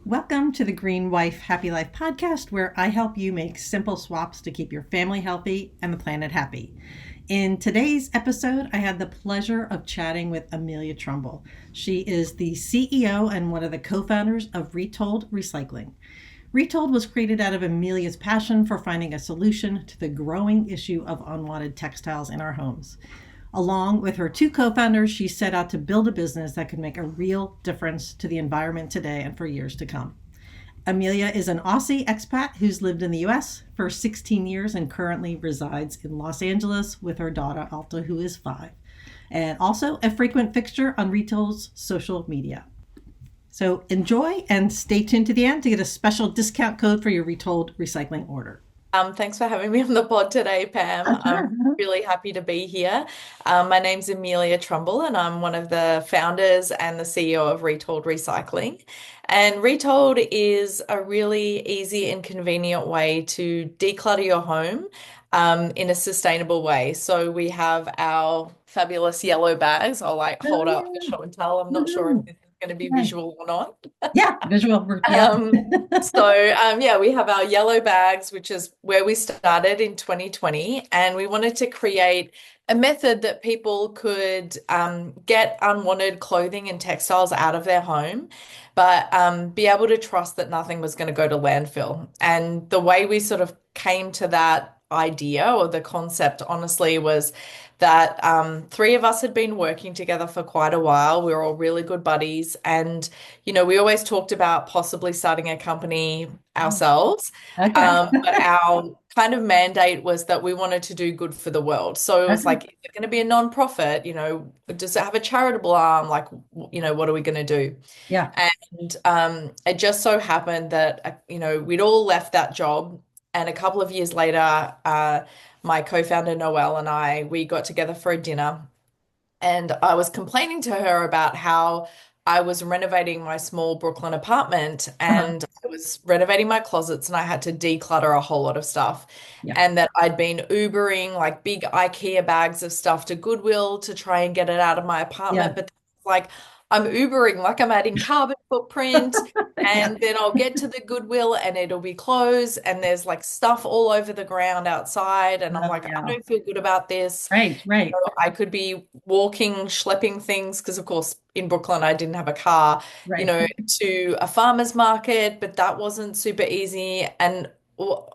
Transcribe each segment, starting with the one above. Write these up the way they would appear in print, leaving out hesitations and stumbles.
Welcome to the Green Wife Happy Life podcast, where I help you make simple swaps to keep your family healthy and the planet happy. In today's episode, I had the pleasure of chatting with Amelia Trumble. She is the CEO and one of the co-founders of Retold Recycling. Retold was created out of Amelia's passion for finding a solution to the growing issue of unwanted textiles in our homes. Along with her two co founders, she set out to build a business that could make a real difference to the environment today and for years to come. Amelia is an Aussie expat who's lived in the US for 16 years and currently resides in Los Angeles with her daughter, Alta, who is 5, and also a frequent fixture on Retold's social media. So enjoy and stay tuned to the end to get a special discount code for your Retold Recycling order. Thanks for having me on the pod today, Pam. Sure. I'm really happy to be here. My name's Amelia Trumble, and I'm one of the founders and the CEO of Retold Recycling. And Retold is a really easy and convenient way to declutter your home in a sustainable way. So we have our fabulous yellow bags. I'll hold up for Oh, show and tell. I'm not sure if yeah. this is going to be visual or not. Yeah, visual. Yeah. So we have our yellow bags, which is where we started in 2020, and we wanted to create a method that people could get unwanted clothing and textiles out of their home, but be able to trust that nothing was going to go to landfill. And the way we sort of came to that idea or the concept, honestly, was that three of us had been working together for quite a while. We were all really good buddies, and we always talked about possibly starting a company ourselves. Okay. But our kind of mandate was that we wanted to do good for the world. So it was Okay. like, is it going to be a non-profit? Does it have a charitable arm? Like, what are we going to do? Yeah. And it just so happened that, we'd all left that job. And a couple of years later, my co-founder Noelle and we got together for a dinner. And I was complaining to her about how I was renovating my small Brooklyn apartment Uh-huh. and I was renovating my closets and I had to declutter a whole lot of stuff. Yeah. And that I'd been Ubering like big IKEA bags of stuff to Goodwill to try and get it out of my Yeah. apartment. But like I'm Ubering, like I'm adding carbon footprint. Yeah. And then I'll get to the Goodwill and it'll be closed and there's like stuff all over the ground outside. And I'm Oh, like, I yeah. don't feel good about this. Right. Right. I could be walking, schlepping things, because of course in Brooklyn I didn't have a car, Right. to a farmer's market, but that wasn't super easy. And,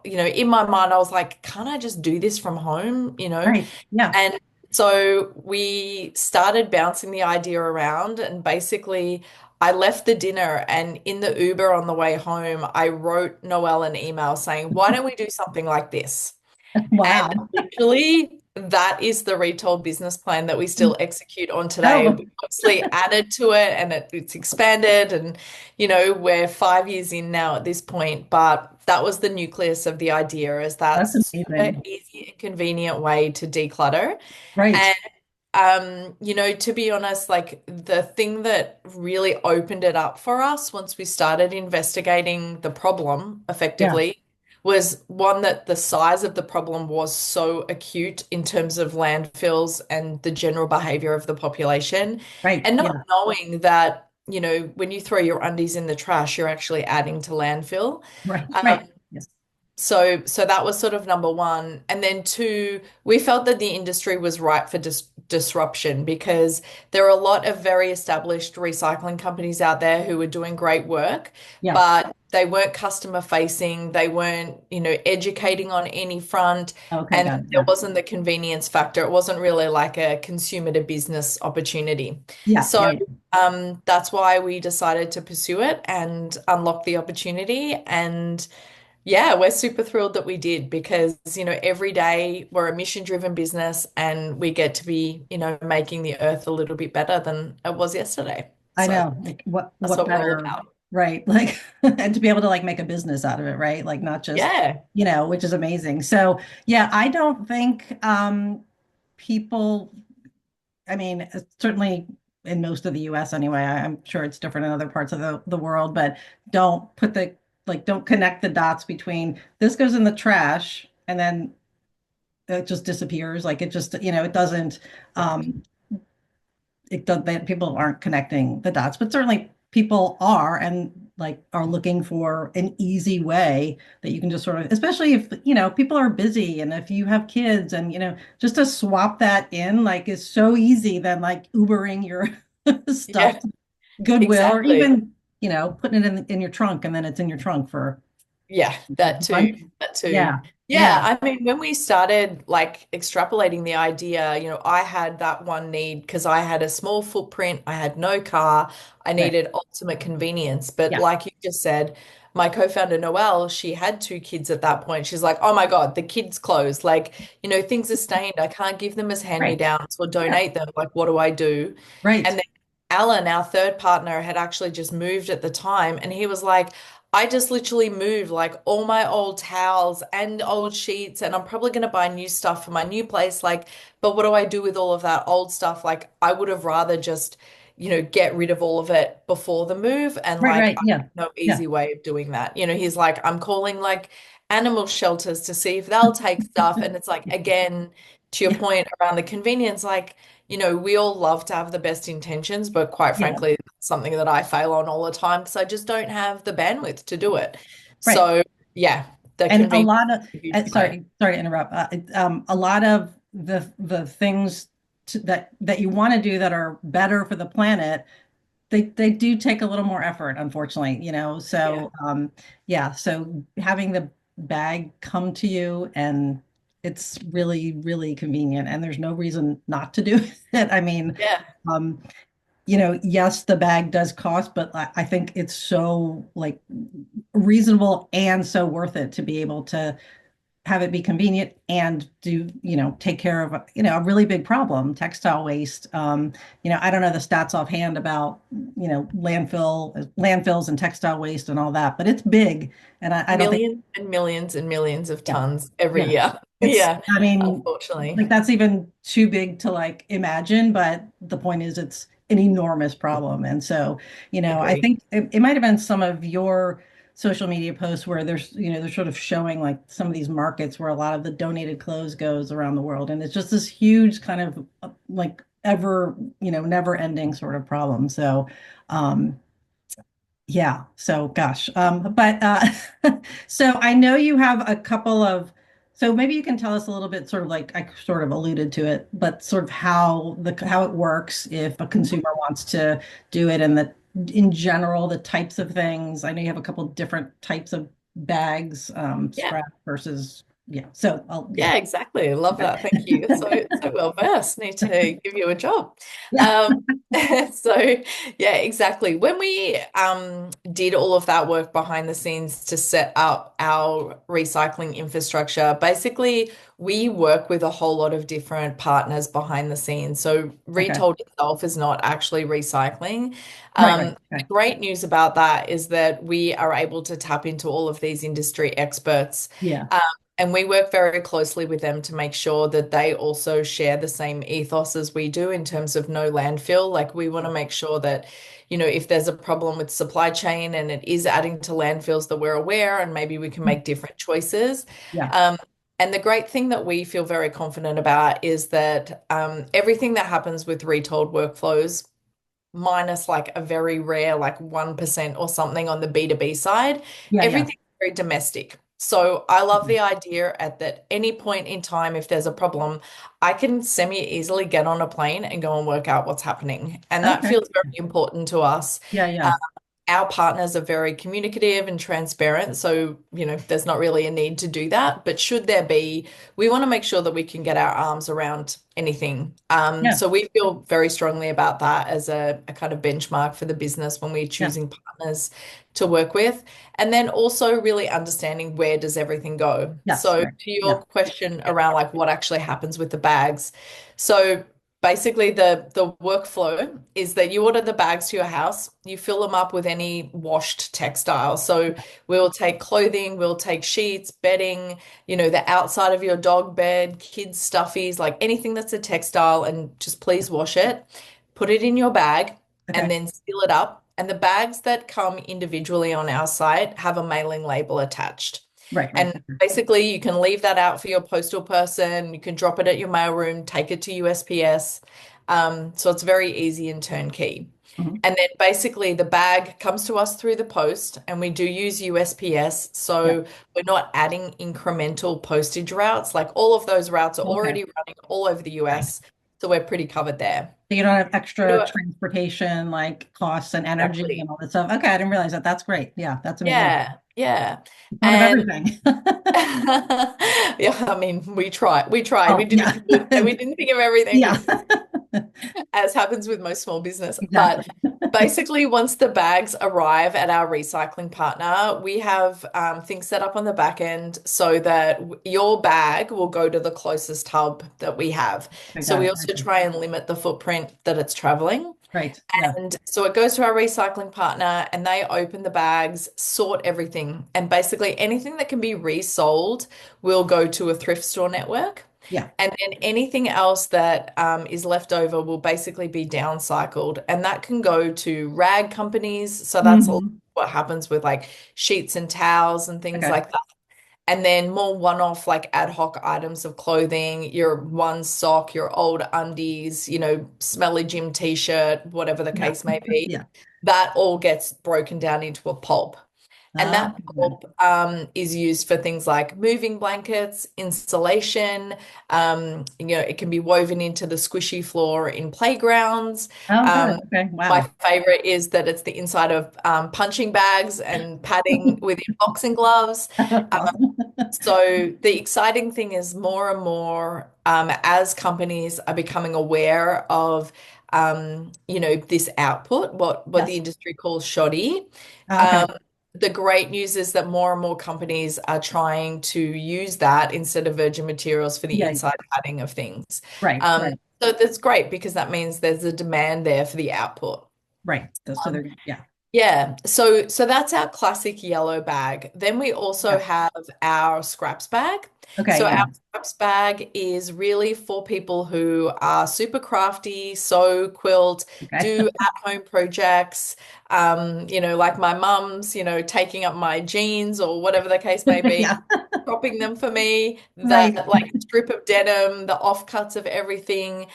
in my mind, I was like, can't I just do this from home, Right. Yeah. And so we started bouncing the idea around, and basically I left the dinner, and in the Uber on the way home, I wrote Noelle an email saying, why don't we do something like this? And Wow. literally, that is the retold business plan that we still execute on today. Oh, We obviously added to it and it's expanded, and we're 5 years in now at this point. But that was the nucleus of the idea, is that that's super amazing. easy and convenient way to declutter. Right. And to be honest, like the thing that really opened it up for us once we started investigating the problem Yeah. effectively was one, that the size of the problem was so acute in terms of landfills and the general behavior of the population, Right. and not Yeah. knowing that, when you throw your undies in the trash, you're actually adding to landfill. Right. Um, Right. Yes. so that was sort of number one. And then two, we felt that the industry was ripe for disruption, because there are a lot of very established recycling companies out there who were doing great work, Yeah. but they weren't customer facing. They weren't, educating on any front. Okay. And Got it. there Yeah. wasn't the convenience factor. It wasn't really like a consumer to business opportunity. Yeah. So Yeah. that's why we decided to pursue it and unlock the opportunity. And yeah, we're super thrilled that we did, because, every day we're a mission-driven business and we get to be, making the earth a little bit better than it was yesterday. I So know. Like that's what what we're all better, about. right? Like and to be able to like make a business out of it, right? Like not just, Yeah. which is amazing. So yeah, I don't think people, I mean, certainly in most of the US anyway, I'm sure it's different in other parts of the world, but don't put don't connect the dots between this goes in the trash and then it just disappears. Like it just, it doesn't, Yeah. um, people aren't connecting the dots, but certainly people are. And like are looking for an easy way that you can just sort of, especially if, people are busy and if you have kids and, just to swap that in like is so easy than like Ubering your stuff Yeah, to Goodwill or exactly. even, putting it in your trunk and then it's in your trunk for Yeah, a that too. month. That too. Yeah. Yeah, Yeah. I mean, when we started like extrapolating the idea, I had that one need because I had a small footprint, I had no car, I Right. needed ultimate convenience. But Yeah. like you just said, my co-founder Noelle, she had two kids at that point. She's like, oh my God, the kids' clothes, like, things are stained. I can't give them as Right. hand-me-downs or Yeah. donate them. Like, what do I do? And Right. then Alan, our third partner, had actually just moved at the time, and he was like, I just literally moved like all my old towels and old sheets, and I'm probably going to buy new stuff for my new place. Like, but what do I do with all of that old stuff? Like, I would have rather just, get rid of all of it before the move. And Right. like, Right. I Yeah. have no Yeah. easy way of doing that. He's like, I'm calling like animal shelters to see if they'll take stuff. And it's like, again, to your Yeah. point around the convenience, like, we all love to have the best intentions, but quite Yeah. frankly, it's something that I fail on all the time because I just don't have the bandwidth to do it. Right. So, yeah, the And a convenience lot of, is a huge play. sorry to interrupt. A lot of the things that you want to do that are better for the planet, they do take a little more effort, unfortunately, Yeah. So yeah, so having the bag come to you and it's really, really convenient and there's no reason not to do it. I mean, Yeah. um, yes, the bag does cost, but I think it's so like reasonable and so worth it to be able to have it be convenient and do, take care of, a really big problem, textile waste. I don't know the stats offhand about, landfills and textile waste and all that, but it's big. And I don't think, Millions and millions and millions of yeah, tons every yeah. year. It's, Yeah, I mean, unfortunately. like that's even too big to like imagine, but the point is it's an enormous problem. And so, I Agree. think it might have been some of your social media posts where there's, they're sort of showing like some of these markets where a lot of the donated clothes goes around the world. And it's just this huge kind of like ever, never ending sort of problem. So, um, yeah. So, gosh. But so I know you have a couple of, so maybe you can tell us a little bit, sort of like I sort of alluded to it, but sort of how it works if a consumer wants to do it and in general, the types of things. I know you have a couple different types of bags, Yeah. scrap versus, yeah. So yeah. Yeah, exactly. I love that. Thank you. You're so well versed. Need to give you a job. Yeah. Um, so yeah, exactly. When we did all of that work behind the scenes to set up our recycling infrastructure, basically we work with a whole lot of different partners behind the scenes. So Okay. Retold itself is not actually recycling. Right. Right. The Okay. great news about that is that we are able to tap into all of these industry experts. Yeah. Um, and we work very closely with them to make sure that they also share the same ethos as we do in terms of no landfill. Like we want to make sure that, if there's a problem with supply chain and it is adding to landfills, that we're aware and maybe we can make different choices. Yeah. Um, and the great thing that we feel very confident about is that everything that happens with retold workflows, minus like a very rare, like 1% or something on the B2B side, Yeah. Yeah. everything's very domestic. So I love the idea at that any point in time, if there's a problem, I can semi-easily get on a plane and go and work out what's happening. And that Okay. feels very important to us. Yeah. Yeah. Our partners are very communicative and transparent. So, there's not really a need to do that. But should there be, we want to make sure that we can get our arms around anything. Yeah. So we feel very strongly about that as a kind of benchmark for the business when we're Yeah. choosing partners to work with. And then also really understanding where does everything go. Yes. So Right. to Yeah. your question around like what actually happens with the bags. So basically, the workflow is that you order the bags to your house, you fill them up with any washed textile. So we'll take clothing, we'll take sheets, bedding, the outside of your dog bed, kids' stuffies, like anything that's a textile, and just please wash it, put it in your bag, and Okay. then seal it up. And the bags that come individually on our site have a mailing label attached. Right. Right. And basically, you can leave that out for your postal person. You can drop it at your mailroom, take it to USPS. So it's very easy and turnkey. Mhm. And then basically the bag comes to us through the post, and we do use USPS. Yeah. So we're not adding incremental postage routes. Like all of those routes are Okay. already running all over the Right. US. So we're pretty covered there. So you don't have You know extra what? transportation like costs and energy and Exactly. all that stuff. Okay, I didn't realize that. That's great. Yeah, that's amazing. Yeah, yeah. Thought of And everything. yeah, I mean, we tried. We tried. We Oh, didn't yeah. do it, and we didn't think of everything. Yeah. As happens with most small business. But Exactly. basically, once the bags arrive at our recycling partner, we have things set up on the back end so that your bag will go to the closest hub that we have. I So got we it. also Okay. try and limit the footprint that it's traveling. Right. Yeah. And so it goes to our recycling partner and they open the bags, sort everything. And basically anything that can be resold will go to a thrift store network. Yeah. And then anything else that is left over will basically be downcycled. And that can go to rag companies. So that's Hmm. what happens with like sheets and towels and things Okay. like that. And then more one-off, like ad hoc items of clothing, your one sock, your old undies, smelly gym t-shirt, whatever the Yeah. case may be, Yeah. that all gets broken down into a pulp. And Oh, that good. pulp is used for things like moving blankets, insulation. It can be woven into the squishy floor in playgrounds. Oh, Um, good. Okay. my Wow. favorite is that it's the inside of punching bags and padding within boxing gloves. That's awesome. So the exciting thing is more and more as companies are becoming aware of this output, what the Yes. industry calls shoddy. Okay. Um, the great news is that more and more companies are trying to use that instead of virgin materials for the Yeah. inside padding of things. Right. Right. So that's great because that means there's a demand there for the output. Right. So Um, they're, yeah. yeah, so that's our classic yellow bag. Then we also Yeah. have our scraps bag. Okay. So our Yeah. scraps bag is really for people who are super crafty, sew, quilt, Okay. do at-home projects. Like my mum's, taking up my jeans or whatever the case may be, Yeah. cropping them for me. Right. That like strip of denim, the offcuts of everything.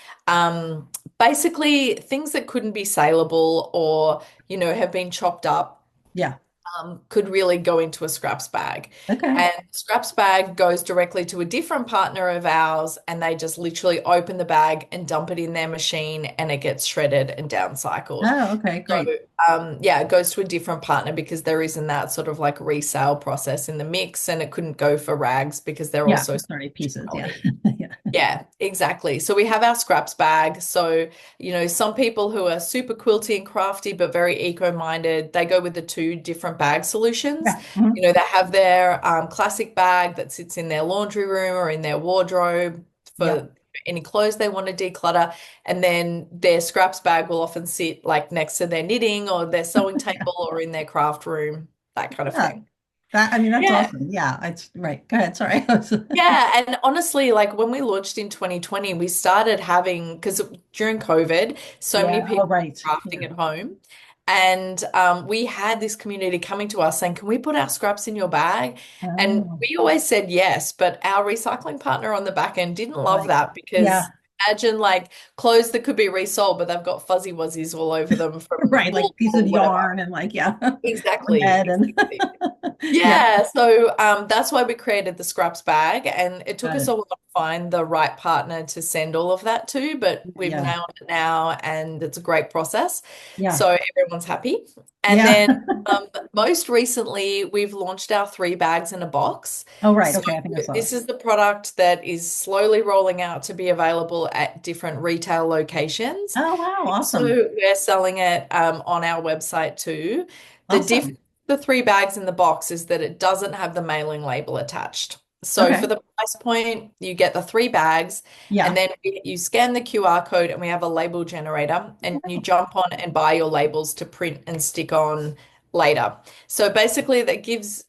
Basically things that couldn't be saleable or have been chopped up, Yeah. could really go into a scraps bag. Okay. And scraps bag goes directly to a different partner of ours, and they just literally open the bag and dump it in their machine, and it gets shredded and downcycled. Oh, okay. So, Great. yeah, it goes to a different partner because there isn't that sort of like resale process in the mix, and it couldn't go for rags because they're Yeah. also It's already pieces. Yeah. quality. Yeah. Yeah, exactly. So we have our scraps bag. So, some people who are super quilty and crafty but very eco-minded, they go with the two different bag solutions. Yeah. Mhm. They have their classic bag that sits in their laundry room or in their wardrobe Yep. for any clothes they want to declutter. And then their scraps bag will often sit like next to their knitting or their sewing Yeah. table or in their craft room, that kind of Yeah. thing. I mean, that's Yeah. awesome. Yeah. It's right. Go ahead. Sorry. Yeah, and honestly, like when we launched in 2020, we started having, because during COVID, so many Yeah. Oh, people right. were Yeah. crafting at home. And we had this community coming to us saying, can we put our scraps in your bag? And Oh, we always said yes, but our recycling partner on the back end didn't love right. that Yeah. because imagine like clothes that could be resold, but they've got fuzzy wuzzies all over them from Right. Like wool piece of or whatever. yarn and like, yeah. Exactly, Thread and exactly. yeah. Yeah, so that's why we created the scraps bag, and it took Got us it. a while to find the right partner to send all of that to, but we've Yeah. nailed it now, and it's a great process. Yeah. So everyone's happy. And Yeah. then most recently, we've launched our 3 bags in a box. Oh, right. So Okay. I think I saw it. this is the product that is slowly rolling out to be available at different retail locations. Oh, wow. So Awesome. we're selling it on our website too. The Awesome. difference the 3 bags in the box is that it doesn't have the mailing label attached. So Okay. for the price point, you get the 3 bags, and Yeah. then you scan the QR code, and we have a label generator, and you Oh, jump on and buy your labels to print and stick on later. So basically, that gives,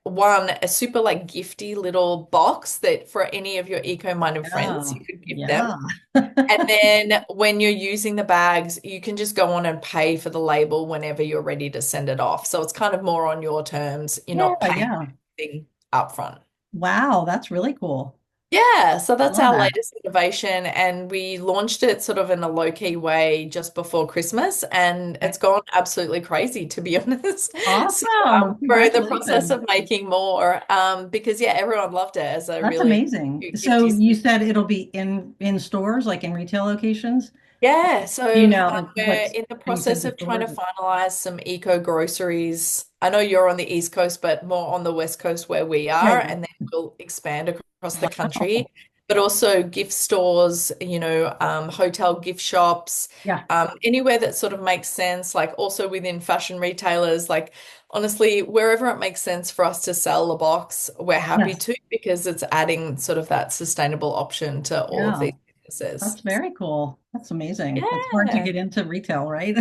one, a super like gifty little box that for any of your eco-minded friends, yeah. you could give them. Yeah. And then when you're using the bags, you can just go on and pay for the label whenever you're ready to send it off. So it's kind of more on your terms. You're Yeah. not paying Yeah. anything upfront. Wow. That's really cool. Yeah, so that's Love our that. latest innovation, and we launched it sort of in a low-key way just before Christmas, and Okay. it's gone absolutely crazy, to be honest. So Awesome. we're in the process Congratulations. of making more, because yeah, everyone loved it as a That's really amazing. cute So gifty. you said it'll be in stores, like in retail locations? Yeah, Do you so know like we're what's in the you said process the of trying to stores? finalize some eco groceries. I know you're on the East Coast, but more on the West Coast where we Yeah, are, yeah. and then we'll expand across the country. Wow. But also gift stores, hotel gift shops, Yeah. anywhere that sort of makes sense, like also within fashion retailers, like honestly, wherever it makes sense for us to sell a box, we're happy Yes. to because it's adding sort of that sustainable option to all of Yeah. these businesses. That's very cool. That's amazing. It's hard to Yeah. get into retail, right?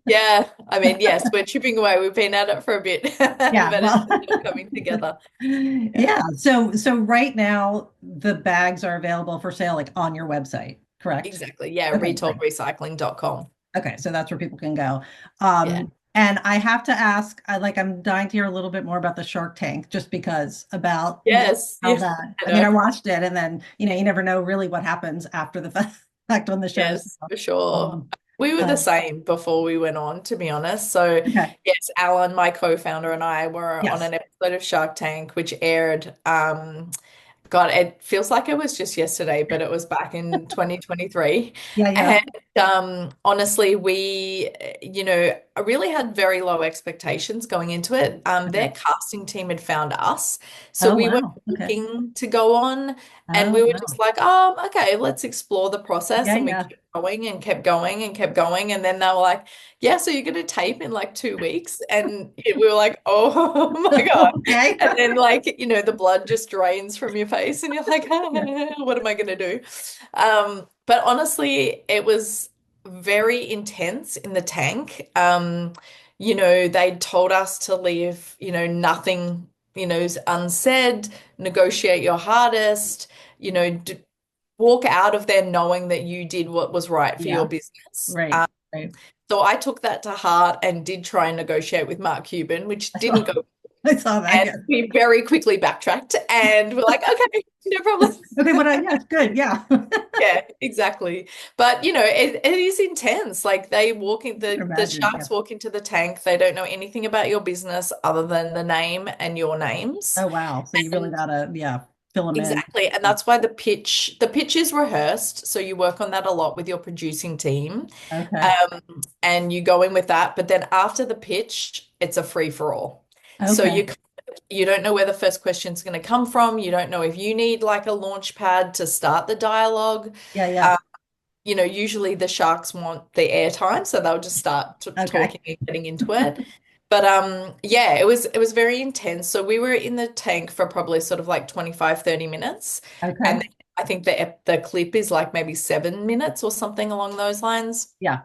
Yeah, I mean, yes, we're chipping away. We've been at it for a bit, Yeah, but it's well, all coming together. Yeah. yeah. So right now the bags are available for sale like on your website, correct? Exactly. Yeah, Okay, great. retoldrecycling.com. Okay, so that's where people can go. Yeah. And I have to ask, I'm dying to hear a little bit more about the Shark Tank, just because about Yes. how Yeah, that. I I mean, I know. watched it, and then you never know really what happens after the fact on the shows. Yes, for sure. Um, We were the uh, same before we went on, to be honest. So, okay. yes, Alan, my co-founder, and I were on Yes. an episode of Shark Tank, which aired God, it feels like it was just yesterday, but it was back in 2023. Yeah. Yeah. And honestly, I really had very low expectations going into it. Okay. Their casting team had found us. So Oh we weren't wow. Okay. looking to go on. And Oh we were just wow. like, okay, let's explore the process. Yeah. And we Yeah. kept going and kept going and kept going. And then they were like, yeah, so you're going to tape in like 2 weeks. And we were like, oh my God. Okay. And then, the blood just drains from your face, and you're like, Yeah. what am I going to do? But honestly, it was very intense in the tank. They told us to leave, nothing, is unsaid, negotiate your hardest, d walk out of there knowing that you did what was right for your Yeah. business. Right. Right. So I took that to heart and did try and negotiate with Mark Cuban, which I didn't saw. go. I saw that. And Yes. we very quickly backtracked and we're like, okay, no problem. Okay. But yeah, good. Yeah. Yeah, exactly. But it is intense. Like they walk in I can the imagine. Yeah. sharks walk into the tank. They don't know anything about your business other than the name and your names. Oh wow. So you really And gotta, fill them in. exactly. And that's why the pitch is rehearsed. So you work on that a lot with your producing team. Okay. Um, and you go in with that. But then after the pitch, it's a free for all. So Okay. you don't know where the first question's going to come from. You don't know if you need like a launch pad to start the dialogue. Yeah. Yeah. Um, usually the sharks want the airtime, so they'll just start Okay. talking and getting into it. But yeah, it was very intense. So we were in the tank for probably sort of like 25, 30 minutes. And Okay. then I think the clip is like maybe 7 minutes or something along those lines. Yeah.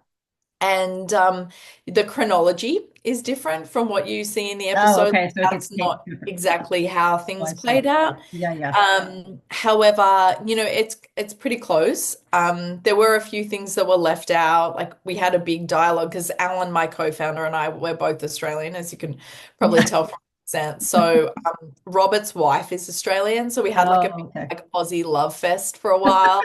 And the chronology is different from what you see in the Oh, episode. okay. So it gets That's taped not different. exactly how Oh, things I see. played out. Yeah. Yeah. However, it's pretty close. There were a few things that were left out. Like we had a big dialogue because Alan, my co-founder, and I, we're both Australian, as you can probably Yeah. tell from the accent. So Robert's wife is Australian, so we had like a big Oh, okay. like Aussie love fest for a while.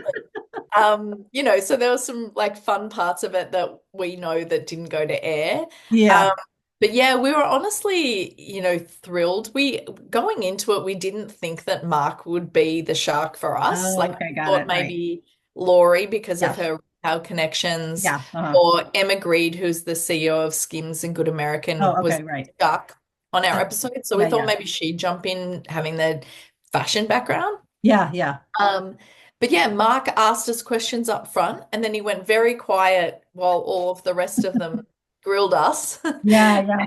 So there were some like fun parts of it that we know that didn't go to air. Yeah. Um, but yeah, we were honestly, thrilled. We going into it, we didn't think that Mark would be the shark for us. Oh, Like okay. we Got thought it. Right. maybe Laurie because of Yes. her retail connections, Yeah. Uh-huh. or Emma Greed, who's the CEO of Skims and Good American, Oh, was okay. Right. the shark on our Okay. episode. So we Yeah. thought Yeah. maybe she'd jump in having the fashion background. Yeah. Yeah. Um, but yeah, Mark asked us questions up front and then he went very quiet while all of the rest of them grilled us. Yeah. Yeah.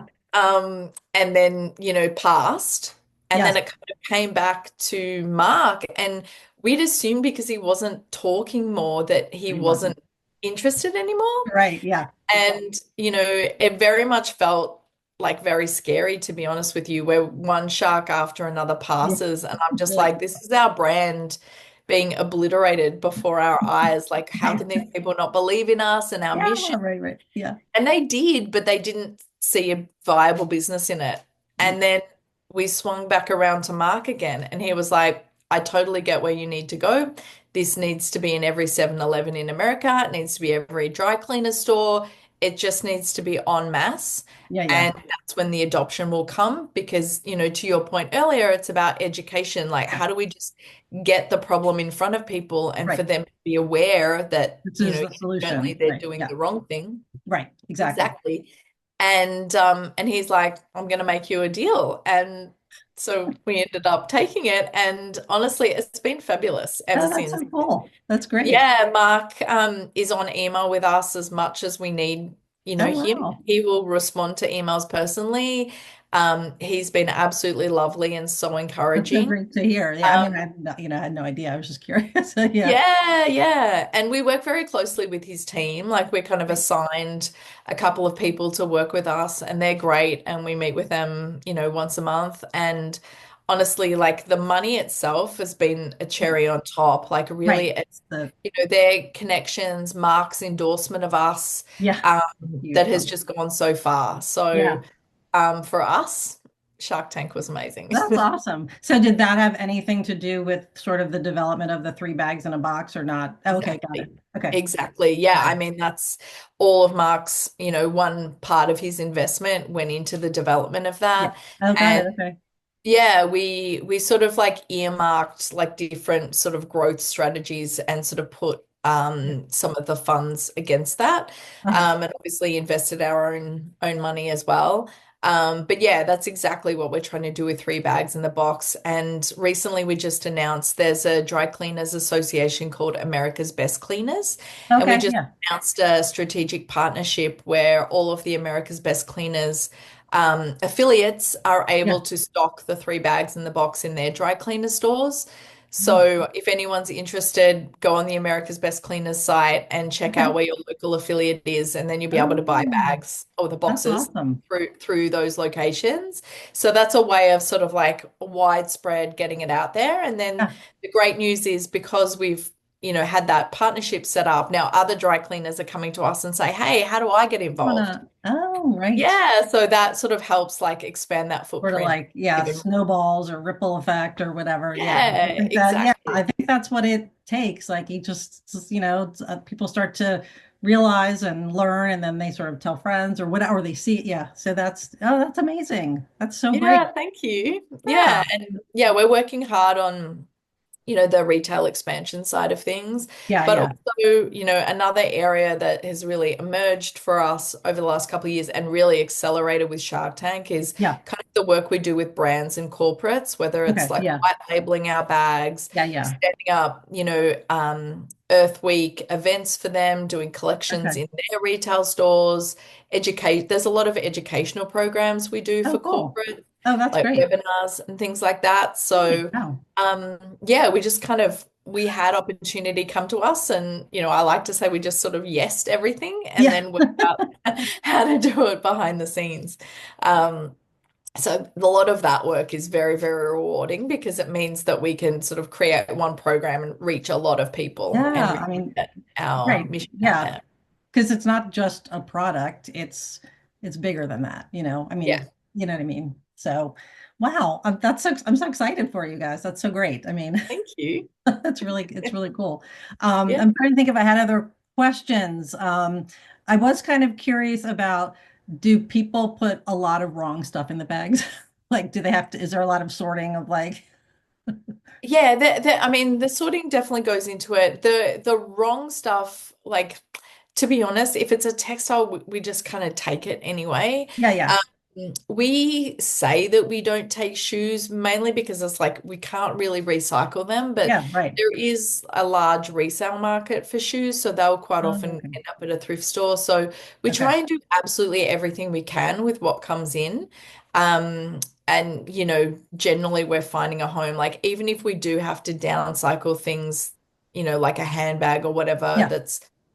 And then, passed. And then Yes. it kind of came back to Mark. And we'd assumed because he wasn't talking more that he He wasn't. wasn't interested anymore. Right. Yeah. And, it very much felt like very scary, to be honest with you, where one shark after another Yeah. passes. And I'm just Really. like, this is our brand being obliterated before our eyes. Like, how can these people not believe in us and our Yeah. mission? Right. Right. Yeah. And they did, but they didn't see a viable business in it. Mm. And then we swung back around to Mark again, and he was like, I totally get where you need to go. This needs to be in every 7-Eleven in America. It needs to be every dry cleaner store. It just needs to be en masse. Yeah, yeah. And that's when the adoption will come because, to your point earlier, it's about education. Like, Yeah. how do we just get the problem in front of people and for Right. them to be aware that, This is the inadvertently solution. they're Right. doing Yeah. the wrong thing. Right. Exactly. Exactly. And he's like, I'm gonna make you a deal. And so we ended up taking it. And honestly, it's been fabulous ever Oh, that's since. so cool. That's great. Yeah, Mark is on email with us as much as we need, Oh, him. wow. He will respond to emails personally. He's been absolutely lovely and so That's so encouraging. great to hear. Yeah. I mean, Um, I had no idea. I was just curious. So, yeah. Yeah, yeah. And we work very closely with his team. Like we're kind of Right. assigned a couple of people to work with us and they're great. And we meet with them, once a month. And honestly, like the money itself has been a Yeah. cherry on top. Like really Right. it's, The, their connections, Mark's endorsement of us, yeah. um, Huge that has one. just gone so far. So Yeah. for us, Shark Tank was amazing. That's awesome. So did that have anything to do with sort of the development of the three bags in a box or not? Okay, got it. Exactly. Okay. Exactly. Yeah. Okay. I mean, that's all of Mark's, one part of his investment went into the development of Yeah. that. Oh, got And it. Okay. yeah, we sort of like earmarked like different sort of growth strategies and sort of put Yeah. some of the funds against that. Uh-huh. And obviously invested our own money as well. But yeah, that's exactly what we're trying to do with three bags in the box. And recently we just announced there's a dry cleaners association called America's Best Cleaners. And we Okay. just Yeah. announced a strategic partnership where all of the America's Best Cleaners affiliates are able Yeah. to stock the three bags in the box in their dry cleaner stores. Oh, So if anyone's interested, go on the America's Best Cleaners site and check okay. out where your local affiliate is, and then you'll be able to buy Oh, bags or the that's boxes awesome. through those locations. So that's a way of sort of like widespread getting it out there. And then Yeah. the great news is because we've had that partnership set up, now other dry cleaners are coming to us and say, hey, how do I get involved? Oh, right. Yeah, so that sort of helps like expand that Sort of footprint like, yeah, even more. snowballs or ripple effect or whatever. Yeah. I Yeah, think that, yeah, I exactly. think that's what it takes. Like you just, people start to realize and learn and then they sort of tell friends or whatever, or they see it. Yeah. So that's amazing. That's so great. Yeah, thank you. Yeah. Yeah, and yeah, we're working hard on the retail expansion side of things. Yeah. But Yeah. also, another area that has really emerged for us over the last couple of years and really accelerated with Shark Tank is Yeah. kind of the work we do with brands and corporates, whether it's Okay. like Yeah. white labeling our bags, Yeah. Yeah. setting up, Earth Week events for them, doing collections Okay. in their retail stores, educate. There's a lot of educational programs we do Oh, for cool. corporate, Oh, that's like great. webinars and things like that. Great. So, Wow. yeah, we just kind of we had opportunity come to us, and I like to say we just sort of yesed everything and Yeah. then worked out how to do it behind the scenes. Um, so a lot of that work is very, very rewarding because it means that we can sort of create one program and reach a lot of people and Yeah. I really mean, get our right. mission out Yeah. there. Because it's not just a product, it's bigger than that, I Yeah, mean, you know what I mean? So, wow, I'm so excited for you guys. That's so great. I mean, thank you. it's really cool. Yeah. I'm trying to think if I had other questions. I was kind of curious about, do people put a lot of wrong stuff in the bags? Like, do they have to, is there a lot of sorting of like, Yeah, I mean, the sorting definitely goes into it. The wrong stuff, like to be honest, if it's a textile, we just kind of take it anyway. yeah, yeah, We say that we don't take shoes mainly because it's like we can't really recycle them, but yeah, right. there is a large resale market for shoes, so they'll quite Oh, often okay. end up at a thrift store. So we Okay. try and do absolutely everything we can with what comes in. Um, and generally we're finding a home. Like even if we do have to downcycle things, like a handbag or whatever, Yeah.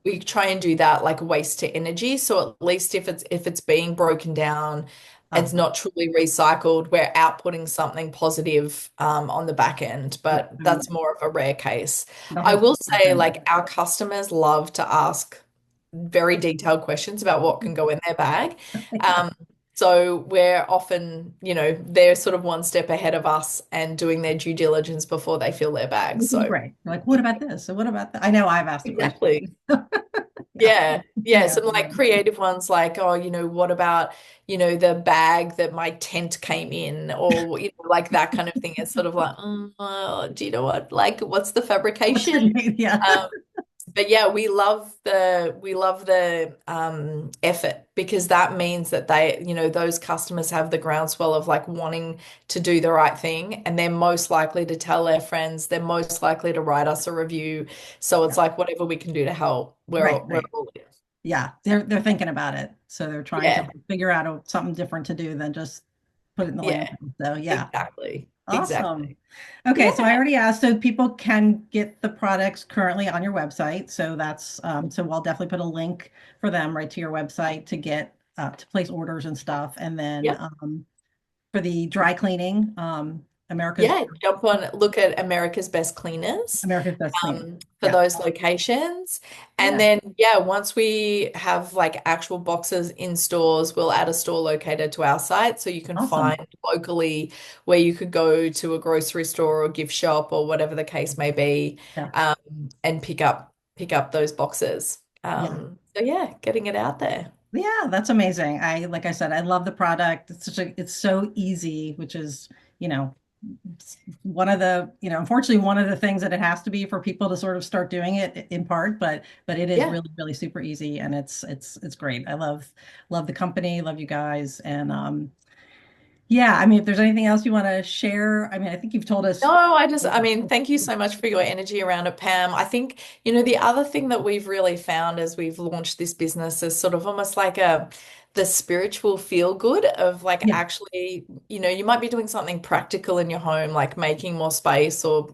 we try and do that like waste to energy. So at least if it's being broken down, Oh, it's not truly recycled, we're outputting something positive on the back end, yeah. but I that's mean, more of a rare case. the I whole will say, thing. like, our customers love to ask very detailed questions about what can go in their bag. Um, So we're often, they're sort of one step ahead of us and doing their due diligence before they fill their bags. Which is So great. Like, what about this? So what about that? I know I've asked the question. exactly. Yeah. Yeah. Yeah. Yeah. Some like creative ones like, oh, what about, the bag that my tent came in or, like that kind of thing. It's sort of like, do you know what? Like, what's the What's fabrication? it made? Yeah. Um, but yeah, we love the effort because that means that those customers have the groundswell of like wanting to do the right thing and they're most likely to tell their friends, they're most likely to write us a review. So it's Yeah. like whatever we can do to help, Right. we're Right. all in. Yeah. They're thinking about it. So they're trying to Yeah, like, figure out something different to do than just put it in the yeah, landfill. So yeah. exactly. Awesome. Exactly. Okay, so I Yeah. already asked, so people can get the products currently on your website. So that's so I'll definitely put a link for them right to your website to get to place orders and stuff. And then Yep. for the dry cleaning, America's Yeah, jump on, look at America's Best Cleaners. America's Best Cleaning. For Yeah, those locations. And yeah, then, yeah, once we have like actual boxes in stores, we'll add a store locator to our site so you can awesome. find locally where you could go to a grocery store or gift shop or whatever the case may be, Yeah, um, and pick up those boxes. yeah. So yeah, getting it out there. Yeah, that's amazing. Like I said, I love the product. It's so easy, which is, you know, one of the, unfortunately one of the things that it has to be for people to sort of start doing it in part, but it is Yeah. really, really super easy and it's great. I love the company, love you guys. And yeah, I mean, if there's anything else you want to share, I mean, I think you've told us. No, I mean, thank you so much for your energy around it, Pam. I think, the other thing that we've really found as we've launched this business is sort of almost like the spiritual feel good of like Yeah, actually, you might be doing something practical in your home, like making more space or,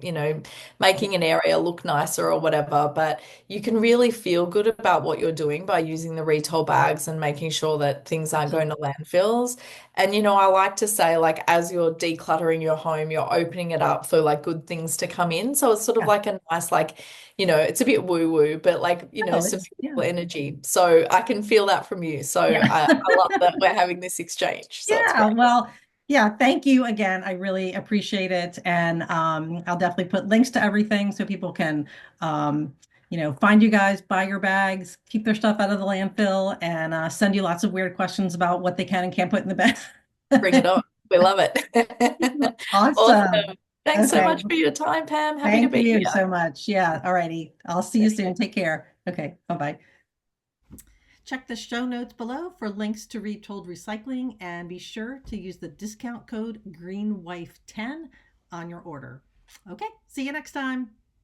making an area look nicer or whatever, but you can really feel good about what you're doing by using the retail bags and making sure that things aren't going absolutely. to landfills. And I like to say, like, as you're decluttering your home, you're opening it up for like good things to come in. So it's sort of Yeah. like a nice, like, it's a bit woo-woo, but like, No, some it's yeah. beautiful energy. So I can feel that from you. So Yeah. I love that we're having this exchange. So it's Yeah, great. well, yeah, thank you again. I really appreciate it. And I'll definitely put links to everything so people can, find you guys, buy your bags, keep their stuff out of the landfill, and send you lots of weird questions about what they can and can't put in the bag. Bring it on. We love it. Awesome. Awesome. Thanks so Okay. much for your time, Pam. Happy to Thank be you here. so much. Yeah. All righty. I'll see you soon. Take care. Okay. Bye-bye. Check the show notes below for links to Retold Recycling and be sure to use the discount code GREENWIFE10 on your order. Okay, see you next time.